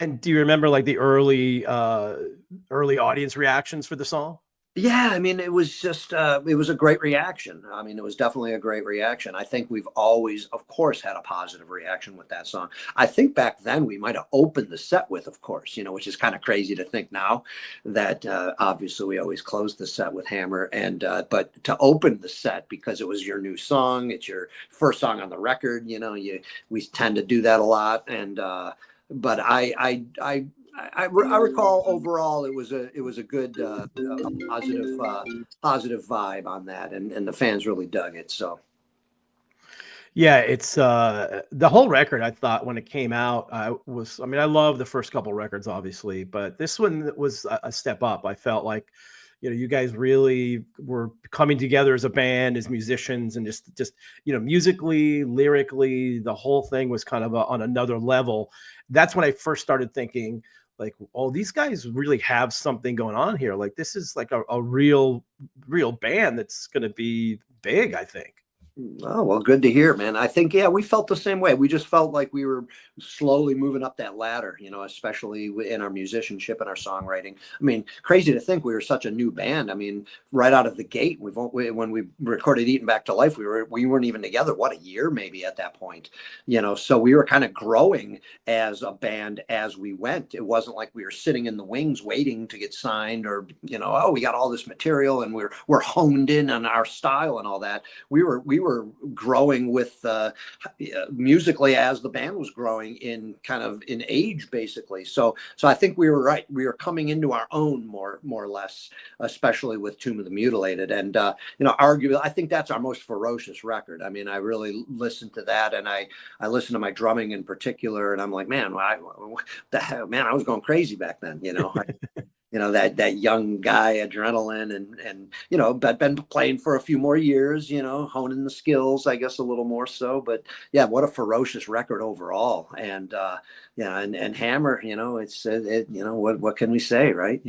And do you remember like the early audience reactions for the song? Yeah, I mean, it was just, it was a great reaction. I mean, it was definitely a great reaction. I think we've always, of course, had a positive reaction with that song. I think back then we might have opened the set with, of course, which is kind of crazy to think now that obviously we always closed the set with Hammer. And, but to open the set because it was your new song, it's your first song on the record, we tend to do that a lot. And, but I recall overall it was a good a positive vibe on that, and the fans really dug it. So Yeah, it's the whole record. I thought when it came out, I mean, I love the first couple records, obviously, but this one was a step up. I felt like, you guys really were coming together as a band, as musicians, and just musically, lyrically, the whole thing was kind of on another level. That's when I first started thinking, like, oh, these guys really have something going on here. Like, this is like a real band that's going to be big, I think. oh, well, good to hear, man. I think, yeah, we felt the same way. We just felt like we were slowly moving up that ladder, especially in our musicianship and our songwriting. I mean, crazy to think we were such a new band. I mean, right out of the gate, when we recorded Eating Back to Life, we weren't even together, what, a year maybe at that point, so we were kind of growing as a band as we went. It wasn't like we were sitting in the wings waiting to get signed or, oh, we got all this material and we're honed in on our style and all that. We were growing with musically as the band was growing in kind of in age basically. So I think we were right. We were coming into our own more or less, especially with Tomb of the Mutilated. And arguably, I think that's our most ferocious record. I mean, I really listened to that, and I listened to my drumming in particular, and I'm like, man, man, I was going crazy back then. That young guy adrenaline and but been playing for a few more years, honing the skills, I guess, a little more so. But yeah, what a ferocious record overall. And yeah, and Hammer, what can we say, right?